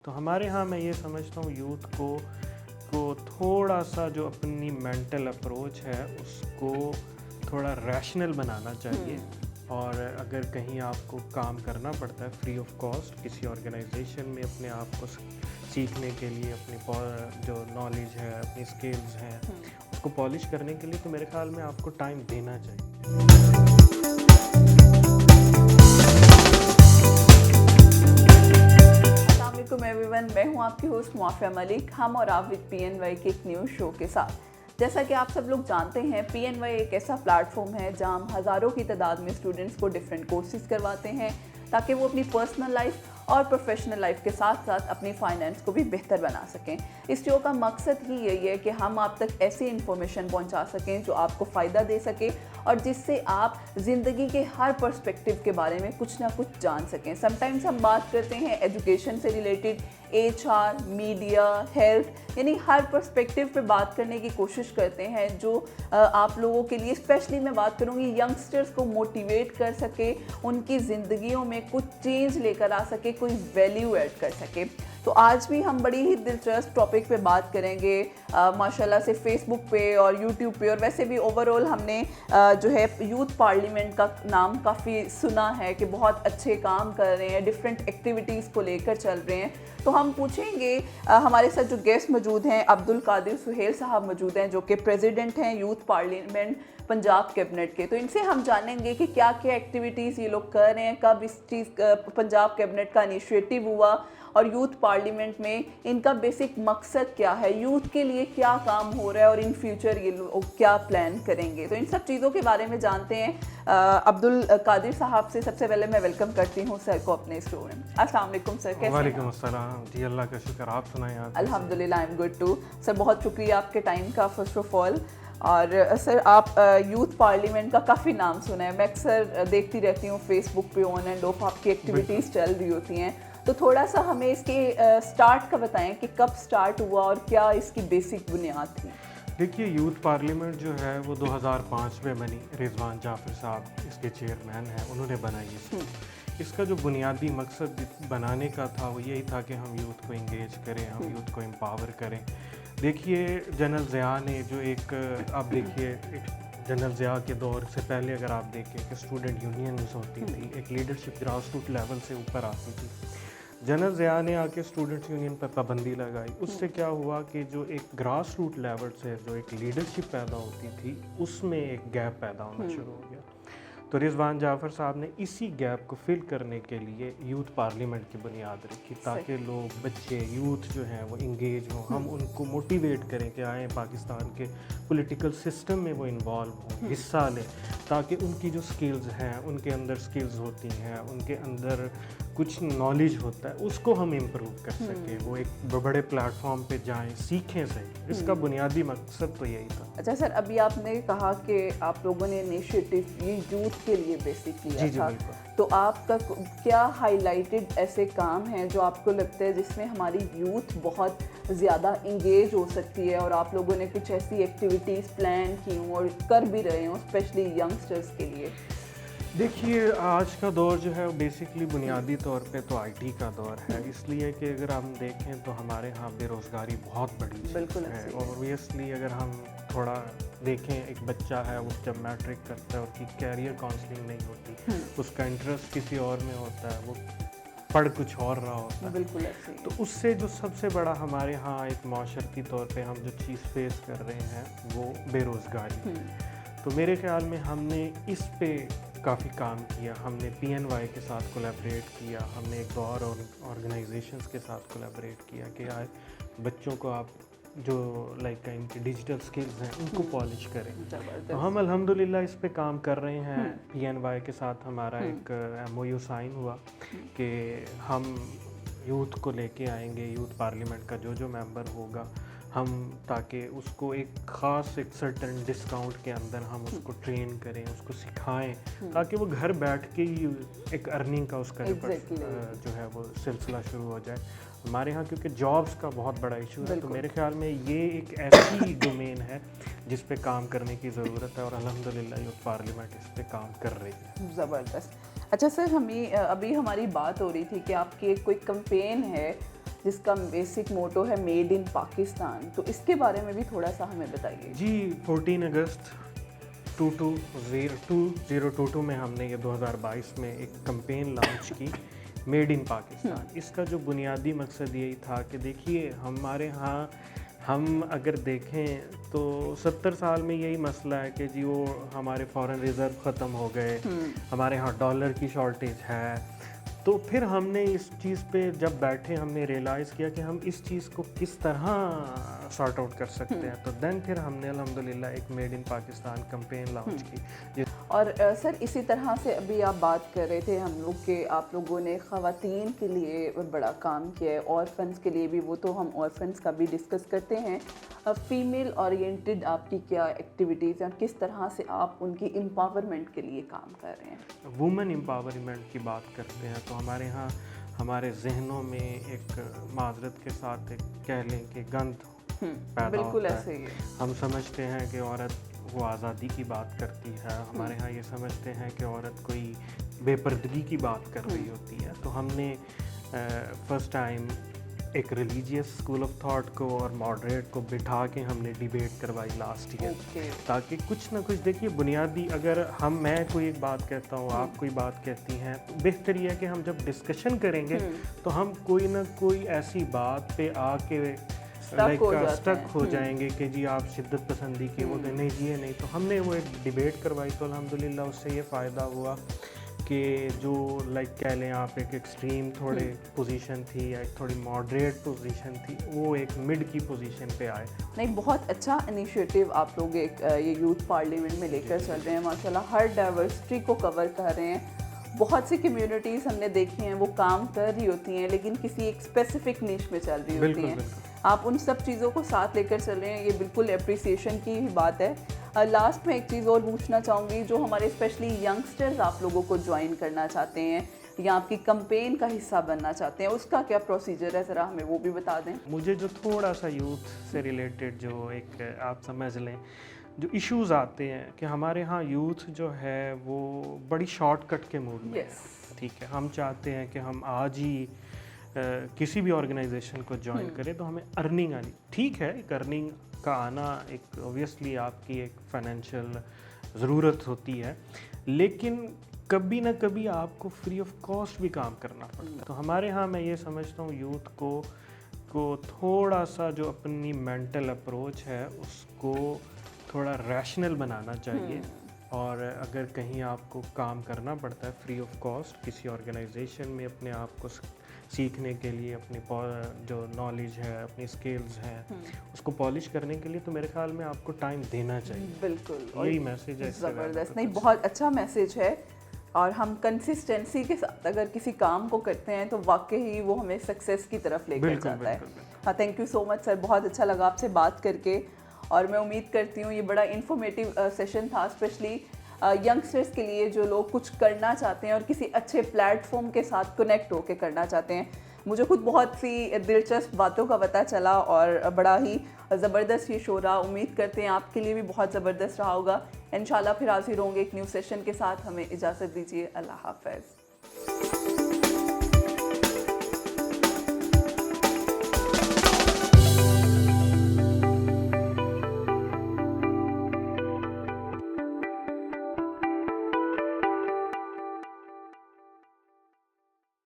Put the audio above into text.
تو ہمارے ہاں میں یہ سمجھتا ہوں یوتھ کو تھوڑا سا جو اپنی مینٹل اپروچ ہے اس کو تھوڑا ریشنل بنانا چاہیے، اور اگر کہیں آپ کو کام کرنا پڑتا ہے فری آف کاسٹ کسی آرگنائزیشن میں اپنے آپ کو سیکھنے کے لیے، اپنی جو نالج ہے، اپنی اسکلز ہیں اس کو پالش کرنے کے لیے، تو میرے خیال میں آپ کو ٹائم دینا چاہیے۔ السلام علیکم ایوری ون، میں ہوں آپ کی ہوسٹ معافیہ ملک، ہم اور آپ وتھ PNY کے ایک نیو شو کے ساتھ۔ جیسا کہ آپ سب لوگ جانتے ہیں، PNY ایک ایسا پلیٹ فارم ہے جہاں ہم ہزاروں کی تعداد میں اسٹوڈنٹس کو ڈفرینٹ کورسز کرواتے ہیں تاکہ وہ اپنی پرسنل لائف اور پروفیشنل لائف کے ساتھ ساتھ اپنی فائنینس کو بھی بہتر بنا سکیں۔ اس شو کا مقصد ہی یہی ہے کہ ہم آپ تک ایسی انفارمیشن پہنچا سکیں جو آپ کو فائدہ دے سکے اور جس سے آپ زندگی کے ہر پرسپیکٹیو کے بارے میں کچھ نہ کچھ جان سکیں۔ سم ٹائمز ہم بات کرتے ہیں ایجوکیشن سے ریلیٹڈ، HR، میڈیا، ہیلتھ، یعنی ہر پرسپیکٹیو پہ بات کرنے کی کوشش کرتے ہیں جو آپ لوگوں کے لیے، اسپیشلی میں بات کروں گی ینگسٹرز کو موٹیویٹ کر سکے، ان کی زندگیوں میں کچھ چینج لے کر آ سکے، کوئی ویلیو ایڈ کر سکے۔ تو آج بھی ہم بڑی ہی دلچسپ ٹاپک پہ بات کریں گے، ماشاءاللہ سے فیس بک پہ اور یوٹیوب پہ، اور ویسے بھی اوور آل ہم نے جو ہے یوتھ پارلیمنٹ کا نام کافی سنا ہے کہ بہت اچھے کام کر رہے ہیں، ڈفرینٹ ایکٹیویٹیز کو لے کر چل رہے ہیں۔ تو ہم پوچھیں گے، ہمارے ساتھ جو گیسٹ موجود ہیں، عبدالقادر سہیل صاحب موجود ہیں جو کہ پریزیڈنٹ ہیں یوتھ پارلیمنٹ پنجاب کیبنٹ کے۔ تو ان سے ہم جانیں گے کہ کیا کیا ایکٹیویٹیز یہ لوگ کر رہے ہیں، کب اس چیز پنجاب کیبنٹ کا انیشیٹو ہوا، اور یوتھ پارلیمنٹ میں ان کا بیسک مقصد کیا ہے، یوتھ کے لیے کیا کام ہو رہا ہے، اور ان فیوچر یہ لوگ کیا پلان کریں گے۔ تو ان سب چیزوں کے بارے میں جانتے ہیں۔ عبدالقادر صاحب سے سب سے پہلے میں ویلکم کرتی ہوں سر کو اپنے اسٹور میں۔ السلام علیکم سر، کیسے ہیں؟ وعلیکم السلام جی، اللہ کا شکر، آپ سنائیں؟ آپ؟ الحمدللہ، آئی ایم گڈ ٹو سر، بہت شکریہ آپ کے ٹائم کا فرسٹ آف آل۔ اور سر، آپ یوتھ پارلیمنٹ کا کافی نام سنا ہے، میں اکثر دیکھتی رہتی ہوں فیس بک پہ آن اینڈ آف آپ کی ایکٹیویٹیز چل رہی ہوتی ہیں، تو تھوڑا سا ہمیں اس کے سٹارٹ کا بتائیں کہ کب سٹارٹ ہوا اور کیا اس کی بیسک بنیاد تھی؟ دیکھیے، یوتھ پارلیمنٹ جو ہے وہ 2005 میں بنی، رضوان جعفر صاحب اس کے چیئرمین ہیں، انہوں نے بنائی اس کا جو بنیادی مقصد بنانے کا تھا وہ یہی تھا کہ ہم یوتھ کو انگیج کریں، ہم یوتھ کو امپاور کریں۔ دیکھیے، جنرل ضیاء نے جو آپ دیکھیے جنرل ضیاء کے دور سے پہلے اگر آپ دیکھیں کہ اسٹوڈنٹ یونینز ہوتی تھی، ایک لیڈرشپ گراس روٹ لیول سے اوپر آتی تھی۔ جنرل ضیاء نے آ کے اسٹوڈنٹ یونین پر پابندی لگائی، اس سے کیا ہوا کہ جو ایک گراس روٹ لیول سے جو ایک لیڈرشپ پیدا ہوتی تھی اس میں ایک گیپ پیدا ہونا شروع ہو گیا۔ تو رضوان جعفر صاحب نے اسی گیپ کو فل کرنے کے لیے یوتھ پارلیمنٹ کی بنیاد رکھی تاکہ لوگ، بچے، یوتھ جو ہیں وہ انگیج ہوں، ہم ان کو موٹیویٹ کریں کہ آئیں پاکستان کے پولیٹیکل سسٹم میں وہ انوالو ہوں، حصہ لیں، تاکہ ان کی جو سکلز ہیں، ان کے اندر سکلز ہوتی ہیں، ان کے اندر کچھ نالج ہوتا ہے، اس کو ہم امپروو کر سکیں، وہ ایک بڑے پلیٹ فارم پہ جائیں، سیکھیں صحیح۔ اس کا بنیادی مقصد تو یہی تھا۔ اچھا سر، ابھی آپ نے کہا کہ آپ لوگوں نے انیشیٹو یہ یوتھ کے لیے بیسک کیا تھا، تو آپ کا کیا ہائی لائٹڈ ایسے کام ہیں جو آپ کو لگتا ہے جس میں ہماری یوتھ بہت زیادہ انگیج ہو سکتی ہے، اور آپ لوگوں نے کچھ ایسی ایکٹیویٹیز پلان کی ہوں اور کر بھی رہے ہوں اسپیشلی ینگسٹرز کے لیے؟ دیکھیے، آج کا دور جو ہے بیسکلی بنیادی طور پہ تو IT کا دور ہے، اس لیے کہ اگر ہم دیکھیں تو ہمارے ہاں بے روزگاری بہت بڑی چیز ہے، اور اوبویسلی اگر ہم تھوڑا دیکھیں، ایک بچہ ہے وہ جب میٹرک کرتا ہے، اس کی کیریئر کاؤنسلنگ نہیں ہوتی، اس کا انٹرسٹ کسی اور میں ہوتا ہے، وہ پڑھ کچھ اور رہا ہوتا ہے، بالکل ایسے۔ تو اس سے جو سب سے بڑا ہمارے ہاں ایک معاشرتی طور پہ ہم جو چیز فیس کر رہے ہیں وہ بے روزگاری ہے۔ تو میرے خیال میں ہم نے اس پہ کافی کام کیا، ہم نے PNY کے ساتھ کولیبریٹ کیا، ہم نے ایک دو اور آرگنائزیشنز کے ساتھ کولیبریٹ کیا کہ بچوں کو آپ جو ان کے ڈیجیٹل سکلز ہیں ان کو پالش کریں۔ تو ہم الحمدللہ اس پہ کام کر رہے ہیں۔ PNY کے ساتھ ہمارا ایک MOU سائن ہوا کہ ہم یوتھ کو لے کے آئیں گے، یوتھ پارلیمنٹ کا جو ممبر ہوگا، ہم تاکہ اس کو ایک خاص ایک سرٹن ڈسکاؤنٹ کے اندر ہم اس کو ٹرین کریں، اس کو سکھائیں، تاکہ وہ گھر بیٹھ کے ہی ایک ارننگ کا اس کا جو ہے وہ سلسلہ شروع ہو جائے۔ ہمارے ہاں کیونکہ جابس کا بہت بڑا ایشو ہے، تو میرے خیال میں یہ ایک ایسی ڈومین ہے جس پہ کام کرنے کی ضرورت ہے، اور الحمدللہ یوتھ پارلیمنٹ اس پہ کام کر رہی ہے۔ زبردست۔ اچھا سر، ہمیں ابھی ہماری بات ہو رہی تھی کہ آپ کی ایک کوئی کمپین ہے جس کا بیسک موٹو ہے میڈ ان پاکستان، تو اس کے بارے میں بھی تھوڑا سا ہمیں بتائیے. جی 14 اگست 2022 میں ہم نے یہ 2022 میں ایک کمپین لانچ کی میڈ ان پاکستان. اس کا جو بنیادی مقصد یہی تھا کہ دیکھیے ہمارے ہاں ہم اگر دیکھیں تو 70 سال میں یہی مسئلہ ہے کہ جی وہ ہمارے فارن ریزرو ختم ہو گئے، ہمارے ہاں ڈالر کی شارٹیج ہے. تو پھر ہم نے اس چیز پہ جب بیٹھے ہم نے ریئلائز کیا کہ ہم اس چیز کو کس طرح سارٹ آؤٹ کر سکتے ہیں. تو دین پھر ہم نے الحمدللہ ایک made in Pakistan campaign launch کی. اور سر اسی طرح سے ابھی آپ بات کر رہے تھے ہم لوگ کہ آپ لوگوں نے خواتین کے لیے بڑا کام کیا ہے، اورفنس کے لیے بھی، وہ تو ہم اورفنس کا بھی ڈسکس کرتے ہیں. فیمیل اورینٹڈ آپ کی کیا ایکٹیویٹیز ہیں، کس طرح سے آپ ان کی امپاورمنٹ کے لیے کام کر رہے ہیں؟ وومن امپاورمنٹ کی بات کرتے ہیں تو ہمارے ہاں ہمارے ذہنوں میں ایک معذرت کے ساتھ ایک کہہ لیں کہ گند پیدا بالکل ہوتا ایسے ہے. ہی ہے. ہم سمجھتے ہیں کہ عورت وہ آزادی کی بات کرتی ہے، ہمارے ہاں یہ سمجھتے ہیں کہ عورت کوئی بے پردگی کی بات کر رہی ہوتی ہے. تو ہم نے فرسٹ ٹائم ایک ریلیجیس اسکول آف تھاٹ کو اور ماڈریٹ کو بٹھا کے ہم نے ڈیبیٹ کروائی لاسٹ ایئر، تاکہ کچھ نہ کچھ دیکھیے بنیادی اگر میں کوئی ایک بات کہتا ہوں، آپ کوئی بات کہتی ہیں، تو بہتر یہ ہے کہ ہم جب ڈسکشن کریں گے تو ہم کوئی نہ کوئی ایسی بات پہ آ کے اسٹک ہو جائیں گے کہ جی آپ شدت پسندی کی وہ نہیں جی یہ نہیں. تو ہم نے وہ ایک ڈیبیٹ کروائی تو الحمدللہ اس سے یہ فائدہ ہوا کہ جو کہہ لیں آپ ایک ایکسٹریم تھوڑے پوزیشن تھی یا ایک تھوڑی ماڈریٹ پوزیشن تھی، وہ ایک مڈ کی پوزیشن پہ آئے. نہیں، بہت اچھا انیشیٹو آپ لوگ ایک یہ یوتھ پارلیمنٹ میں لے کر چل رہے ہیں. ماشاءاللہ ہر ڈائیورسٹی کو کور کر رہے ہیں. بہت سی کمیونٹیز ہم نے دیکھی ہیں وہ کام کر رہی ہوتی ہیں لیکن کسی ایک اسپیسیفک نیش میں چل رہی ہوتی ہیں. آپ ان سب چیزوں کو ساتھ لے کر چل رہے ہیں، یہ بالکل اپریسیشن کی ہی بات ہے. لاسٹ میں ایک چیز اور پوچھنا چاہوں گی، جو ہمارے اسپیشلی ینگسٹرز آپ لوگوں کو جوائن کرنا چاہتے ہیں یا آپ کی کمپین کا حصہ بننا چاہتے ہیں، اس کا کیا پروسیجر ہے، ذرا ہمیں وہ بھی بتا دیں. مجھے جو تھوڑا سا یوتھ سے ریلیٹڈ جو ایک آپ سمجھ لیں جو ایشوز آتے ہیں کہ ہمارے ہاں یوتھ جو ہے وہ بڑی شارٹ کٹ کے موڈ میں ہے. ٹھیک ہے، ہم چاہتے ہیں کہ ہم آج ہی کسی بھی آرگنائزیشن کو جوائن کریں تو ہمیں ارننگ آنی. ٹھیک ہے، ایک ارننگ کا آنا ایک اوبویسلی آپ کی ایک فائنینشیل ضرورت ہوتی ہے، لیکن کبھی نہ کبھی آپ کو فری آف کاسٹ بھی کام کرنا پڑتا ہے. تو ہمارے ہاں میں یہ سمجھتا ہوں یوتھ کو تھوڑا سا جو اپنی مینٹل اپروچ ہے اس کو تھوڑا ریشنل بنانا چاہیے. اور اگر کہیں آپ کو کام کرنا پڑتا ہے فری آف کاسٹ کسی آرگنائزیشن میں اپنے آپ کو سیکھنے کے لیے، اپنی جو نالج ہے، اپنی اسکلز ہیں اس کو پالش کرنے کے لیے، تو میرے خیال میں آپ کو ٹائم دینا چاہیے. بالکل، یہی میسیج ہے. زبردست. نہیں، بہت اچھا میسیج ہے. اور ہم کنسسٹنسی کے ساتھ اگر کسی کام کو کرتے ہیں تو واقعی وہ ہمیں سکسیس کی طرف لے کر جاتا ہے. ہاں، تھینک یو سو مچ سر، بہت اچھا لگا آپ سے بات کر کے. اور میں امید کرتی ہوں یہ بڑا انفارمیٹیو سیشن تھا، اسپیشلی ینگسٹرس کے لیے جو لوگ کچھ کرنا چاہتے ہیں اور کسی اچھے پلیٹ فارم کے ساتھ کنیکٹ ہو کے کرنا چاہتے ہیں. مجھے خود بہت سی دلچسپ باتوں کا پتہ چلا اور بڑا ہی زبردست یہ شو رہا. امید کرتے ہیں آپ کے لیے بھی بہت زبردست رہا ہوگا. انشاءاللہ پھر حاضر ہوں گے ایک نیو سیشن کے ساتھ. ہمیں اجازت دیجیے. اللہ حافظ.